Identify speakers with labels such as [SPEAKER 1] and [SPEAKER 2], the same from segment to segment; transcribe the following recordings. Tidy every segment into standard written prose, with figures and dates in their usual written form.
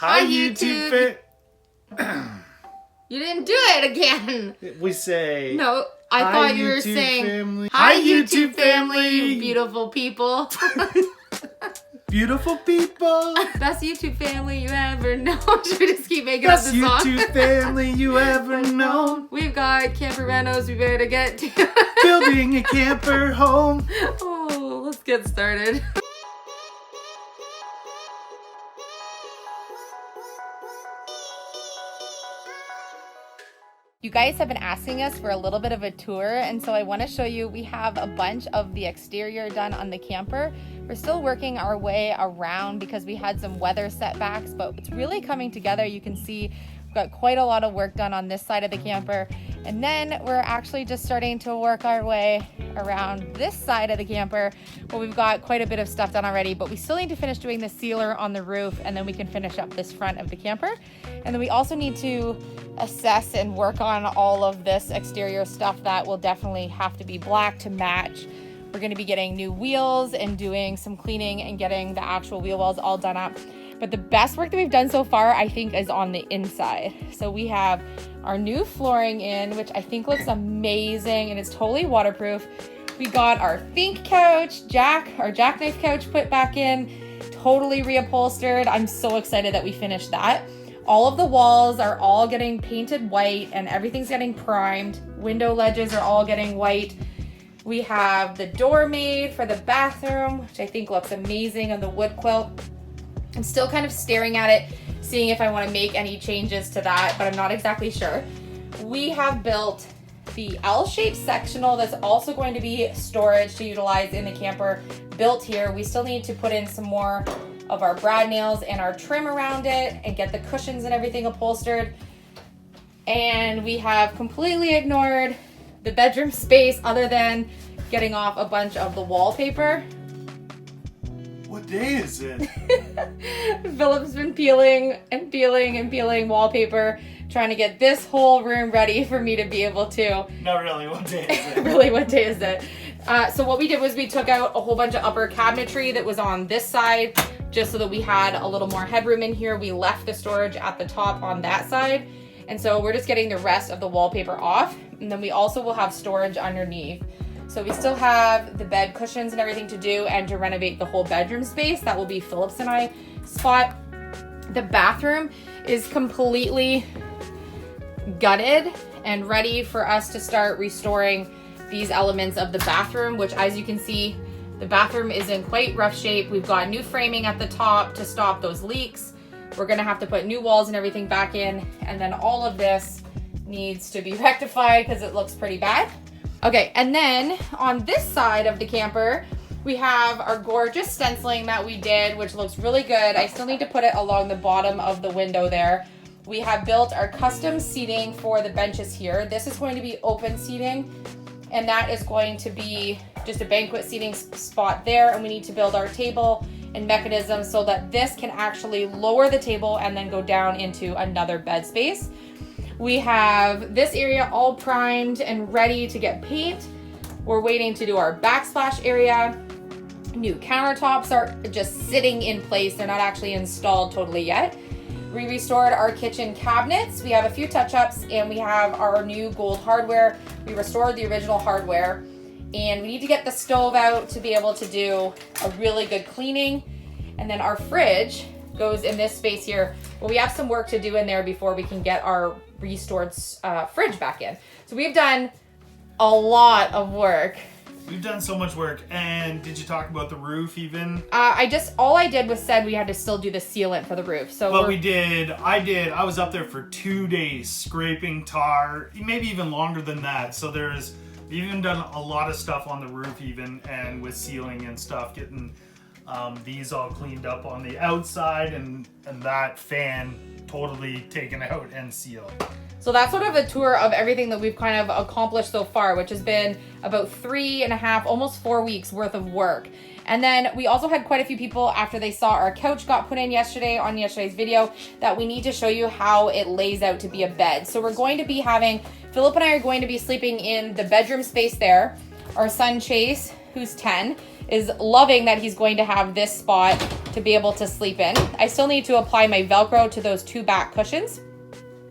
[SPEAKER 1] Hi, YouTube.
[SPEAKER 2] You didn't do it again.
[SPEAKER 1] We say...
[SPEAKER 2] No, I thought you were saying...
[SPEAKER 1] Family.
[SPEAKER 2] Hi, YouTube family, you beautiful people.
[SPEAKER 1] Beautiful people.
[SPEAKER 2] Best YouTube family you ever known. Should we just keep making up the song?
[SPEAKER 1] Best YouTube family you ever known.
[SPEAKER 2] We've got camper renos we better get to.
[SPEAKER 1] Building a camper home.
[SPEAKER 2] Oh, let's get started. You guys have been asking us for a little bit of a tour, and so I want to show you, we have a bunch of the exterior done on the camper. We're still working our way around because we had some weather setbacks, but it's really coming together. You can see we've got quite a lot of work done on this side of the camper, and then we're actually just starting to work our way around this side of the camper where we've got quite a bit of stuff done already, but we still need to finish doing the sealer on the roof, and then we can finish up this front of the camper. And then we also need to assess and work on all of this exterior stuff that will definitely have to be black to match. We're going to be getting new wheels and doing some cleaning and getting the actual wheel wells all done up. But the best work that we've done so far, I think, is on the inside. So we have our new flooring in, which I think looks amazing, and it's totally waterproof. We got our Think couch, our Jackknife couch put back in, totally reupholstered. I'm so excited that we finished that. All of the walls are all getting painted white and everything's getting primed. Window ledges are all getting white. We have the door made for the bathroom, which I think looks amazing on the wood quilt. I'm still kind of staring at it, seeing if I want to make any changes to that, but I'm not exactly sure. We have built the L-shaped sectional that's also going to be storage to utilize in the camper built here. We still need to put in some more of our brad nails and our trim around it and get the cushions and everything upholstered. And we have completely ignored the bedroom space other than getting off a bunch of the wallpaper.
[SPEAKER 1] What day is it?
[SPEAKER 2] Philip's been peeling and peeling and peeling wallpaper, trying to get this whole room ready for me to be able to.
[SPEAKER 1] Not really, what day is it?
[SPEAKER 2] Really, what day is it? So what we did was we took out a whole bunch of upper cabinetry that was on this side, just so that we had a little more headroom in here. We left the storage at the top on that side. And so we're just getting the rest of the wallpaper off. And then we also will have storage underneath. So we still have the bed cushions and everything to do and to renovate the whole bedroom space. That will be Philip's and I spot. The bathroom is completely gutted and ready for us to start restoring these elements of the bathroom, which, as you can see, the bathroom is in quite rough shape. We've got new framing at the top to stop those leaks. We're gonna have to put new walls and everything back in, and then all of this needs to be rectified because it looks pretty bad. Okay, and then on this side of the camper, we have our gorgeous stenciling that we did, which looks really good. I still need to put it along the bottom of the window there. We have built our custom seating for the benches here. This is going to be open seating, and that is going to be just a banquet seating spot there, and we need to build our table and mechanism so that this can actually lower the table and then go down into another bed space. We have this area all primed and ready to get paint. We're waiting to do our backsplash area. New countertops are just sitting in place. They're not actually installed totally yet. We restored our kitchen cabinets. We have a few touch-ups, and we have our new gold hardware. We restored the original hardware, and we need to get the stove out to be able to do a really good cleaning. And then our fridge goes in this space here, but we have some work to do in there before we can get our restored fridge back in. So we've done a lot of work.
[SPEAKER 1] We've done so much work. And did you talk about the roof even?
[SPEAKER 2] All I did was said we had to still do the sealant for the roof. So
[SPEAKER 1] but I was up there for 2 days scraping tar, maybe even longer than that. So we've even done a lot of stuff on the roof even, and with sealing and stuff, getting these all cleaned up on the outside, and that fan totally taken out and sealed.
[SPEAKER 2] So that's sort of a tour of everything that we've kind of accomplished so far, which has been about 3.5, almost 4 weeks worth of work. And then we also had quite a few people, after they saw our couch got put in yesterday on yesterday's video, that we need to show you how it lays out to be a bed. So we're going to be Philip and I are going to be sleeping in the bedroom space there. Our son Chase, who's 10, is loving that he's going to have this spot to be able to sleep in. I still need to apply my Velcro to those 2 back cushions.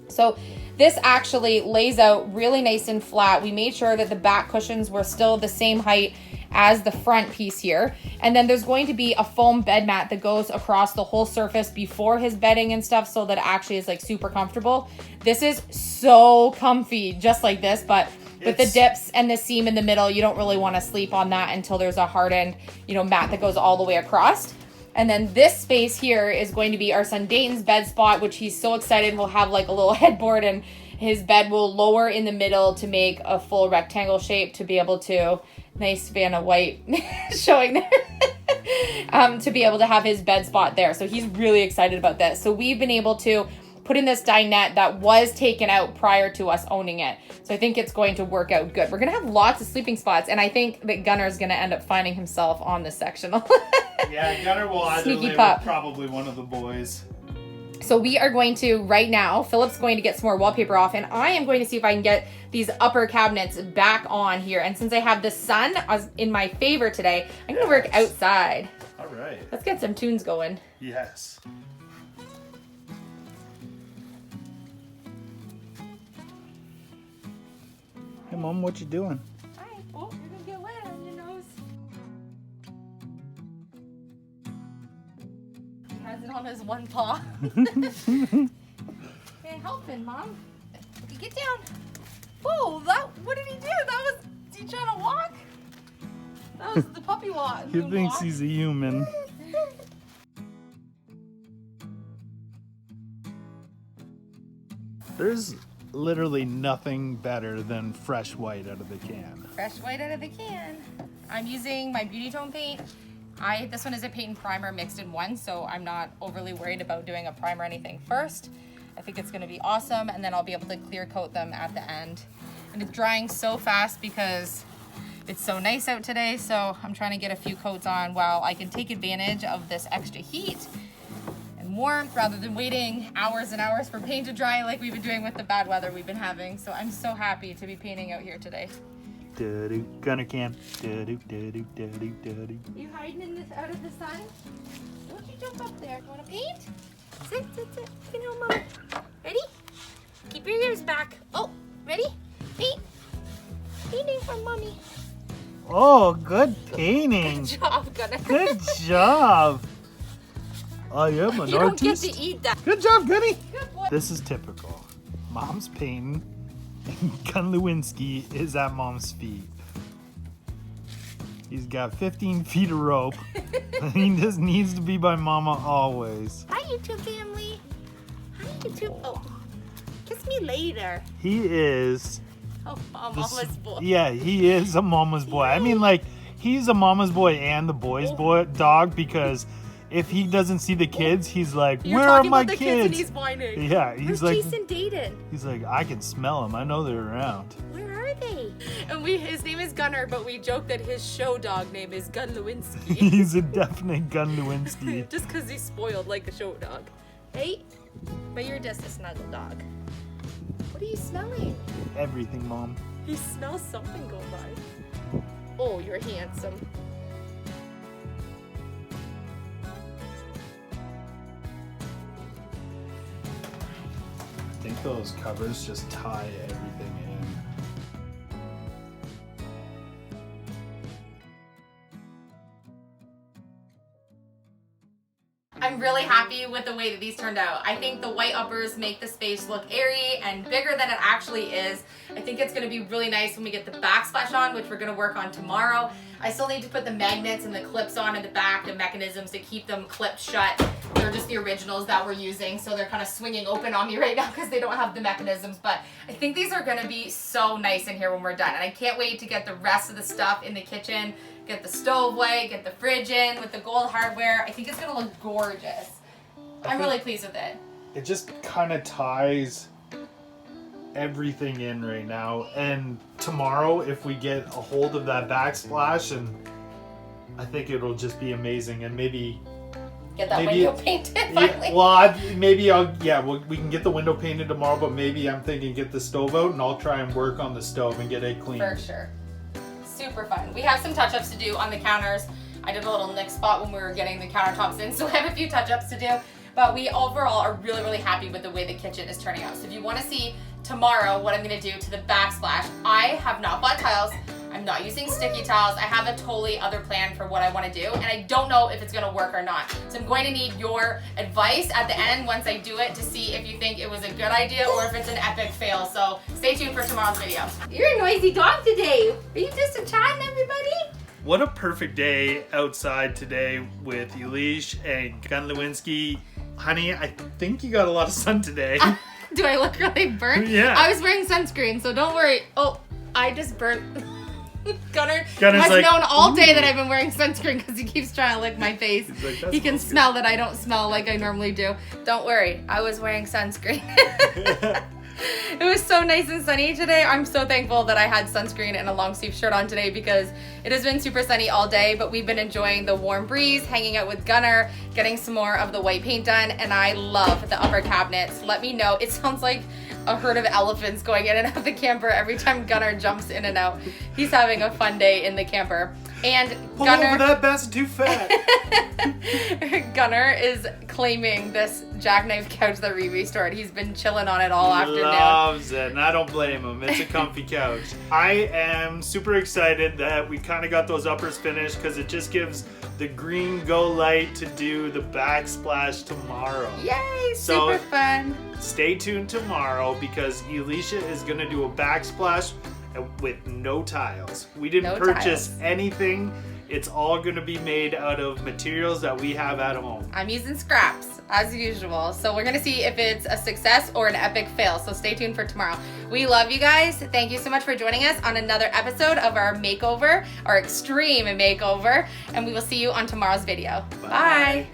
[SPEAKER 2] So this actually lays out really nice and flat. We made sure that the back cushions were still the same height as the front piece here. And then there's going to be a foam bed mat that goes across the whole surface before his bedding and stuff, so that it actually is like super comfortable. This is so comfy, just like this, but with the dips and the seam in the middle, you don't really want to sleep on that until there's a hardened, you know, mat that goes all the way across. And then this space here is going to be our son Dayton's bed spot, which he's so excited. He'll have like a little headboard, and his bed will lower in the middle to make a full rectangle shape to be able to, nice Vanna White showing there, to be able to have his bed spot there. So he's really excited about this. So we've been able to put in this dinette that was taken out prior to us owning it. So I think it's going to work out good. We're going to have lots of sleeping spots, and I think that Gunner's going to end up finding himself on the sectional.
[SPEAKER 1] Yeah, Gunner will either
[SPEAKER 2] Sneaky
[SPEAKER 1] live
[SPEAKER 2] pup.
[SPEAKER 1] with probably one of the boys.
[SPEAKER 2] So we are going to, right now, Philip's going to get some more wallpaper off, and I am going to see if I can get these upper cabinets back on here. And since I have the sun in my favor today, I'm going to work outside.
[SPEAKER 1] All right.
[SPEAKER 2] Let's get some tunes going.
[SPEAKER 1] Yes. Hey, Mom, what you doing?
[SPEAKER 2] Hi. Oh, you're going to get wet on your nose. He has it on his one paw. Hey, helping, Mom. Okay, get down. Whoa, what did he do? Was he trying to walk? That was the puppy walk.
[SPEAKER 1] He thinks he's a human. There's literally nothing better than fresh white out of the can.
[SPEAKER 2] Fresh white out of the can. I'm using my Beauty Tone paint. This one is a paint and primer mixed in one, so I'm not overly worried about doing a primer or anything first. I think it's gonna be awesome, and then I'll be able to clear coat them at the end. And it's drying so fast because it's so nice out today, so I'm trying to get a few coats on while I can take advantage of this extra heat and warmth rather than waiting hours and hours for paint to dry like we've been doing with the bad weather we've been having. So I'm so happy to be painting out here today.
[SPEAKER 1] Gunner can.
[SPEAKER 2] You hiding out of the sun? Don't you jump up there. You want to paint? Sit. You know, Mom. Ready? Keep your ears back. Oh, ready? Paint. Painting for Mommy.
[SPEAKER 1] Oh, good painting.
[SPEAKER 2] Good job, Gunner.
[SPEAKER 1] Good job. I am an
[SPEAKER 2] You don't
[SPEAKER 1] artist.
[SPEAKER 2] get to eat that.
[SPEAKER 1] Good job, Gunny.
[SPEAKER 2] Good boy.
[SPEAKER 1] This is typical. Mom's painting, and Gun Lewinsky is at Mom's feet. He's got 15 feet of rope. He just needs to be by Mama always.
[SPEAKER 2] Hi, YouTube family. Hi, YouTube. Oh, kiss me later.
[SPEAKER 1] He is.
[SPEAKER 2] Oh, a mama's boy.
[SPEAKER 1] Yeah, he is a mama's boy. I mean, like, he's a mama's boy and the boy's boy dog, because if he doesn't see the kids, he's like,
[SPEAKER 2] You're
[SPEAKER 1] where are
[SPEAKER 2] talking
[SPEAKER 1] my
[SPEAKER 2] about the
[SPEAKER 1] kids?
[SPEAKER 2] and he's whining.
[SPEAKER 1] Yeah, he's
[SPEAKER 2] Where's
[SPEAKER 1] like,
[SPEAKER 2] Jason Dayton?
[SPEAKER 1] he's like, I can smell them. I know they're around.
[SPEAKER 2] Where are they? And his name is Gunner, but we joke that his show dog name is Gun Lewinsky.
[SPEAKER 1] He's a definite Gun Lewinsky.
[SPEAKER 2] Just because he's spoiled like a show dog. Hey, but you're just a snuggle dog. What are you smelling?
[SPEAKER 1] Everything, Mom.
[SPEAKER 2] He smells something go by. Oh, you're handsome.
[SPEAKER 1] I think those covers just tie everything in.
[SPEAKER 2] I'm really happy with the way that these turned out. I think the white uppers make the space look airy and bigger than it actually is. I think it's gonna be really nice when we get the backsplash on, which we're gonna work on tomorrow. I still need to put the magnets and the clips on in the back, the mechanisms to keep them clipped shut. They're just the originals that we're using, so they're kind of swinging open on me right now because they don't have the mechanisms. But I think these are gonna be so nice in here when we're done. And I can't wait to get the rest of the stuff in the kitchen, get the stove away, get the fridge in with the gold hardware. I think it's gonna look gorgeous. I'm really pleased with it.
[SPEAKER 1] It just kind of ties everything in right now. And tomorrow, if we get a hold of that backsplash, and I think it'll just be amazing. And maybe
[SPEAKER 2] Get that window painted finally.
[SPEAKER 1] We can get the window painted tomorrow, but maybe I'm thinking get the stove out and I'll try and work on the stove and get it clean.
[SPEAKER 2] For sure. Super fun. We have some touch-ups to do on the counters. I did a little nick spot when we were getting the countertops in, so I have a few touch-ups to do. But we overall are really, really happy with the way the kitchen is turning out. So if you want to see tomorrow what I'm going to do to the backsplash, I have not bought tiles. I'm not using sticky tiles. I have a totally other plan for what I want to do, and I don't know if it's going to work or not. So I'm going to need your advice at the end once I do it to see if you think it was a good idea or if it's an epic fail. So stay tuned for tomorrow's video. You're a noisy dog today. Are you just chatting, everybody?
[SPEAKER 1] What a perfect day outside today with Elysia and Gun Lewinsky. Honey, I think you got a lot of sun today.
[SPEAKER 2] Do I look really burnt?
[SPEAKER 1] Yeah.
[SPEAKER 2] I was wearing sunscreen, so don't worry. Oh, I just burnt. Gunner's has
[SPEAKER 1] like,
[SPEAKER 2] known all day that I've been wearing sunscreen because he keeps trying to lick my face.
[SPEAKER 1] Like,
[SPEAKER 2] he can smell that I don't smell like I normally do. Don't worry, I was wearing sunscreen. It was so nice and sunny today. I'm so thankful that I had sunscreen and a long sleeve shirt on today because it has been super sunny all day, but we've been enjoying the warm breeze, hanging out with Gunner, getting some more of the white paint done, and I love the upper cabinets. Let me know. It sounds like a herd of elephants going in and out of the camper every time Gunner jumps in and out. He's having a fun day in the camper. And
[SPEAKER 1] Pull
[SPEAKER 2] Gunner,
[SPEAKER 1] over that bastard too fat.
[SPEAKER 2] Gunner is claiming this Jackknife couch that we restored. He's been chilling on it all afternoon.
[SPEAKER 1] Loves it, and I don't blame him. It's a comfy couch. I am super excited that we kind of got those uppers finished because it just gives the green go light to do the backsplash tomorrow.
[SPEAKER 2] Yay,
[SPEAKER 1] So,
[SPEAKER 2] super fun.
[SPEAKER 1] Stay tuned tomorrow because Elysia is going to do a backsplash with no tiles. We didn't purchase anything. It's all going to be made out of materials that we have at home.
[SPEAKER 2] I'm using scraps as usual. So we're going to see if it's a success or an epic fail. So stay tuned for tomorrow. We love you guys. Thank you so much for joining us on another episode of our makeover, our extreme makeover. And we will see you on tomorrow's video. Bye.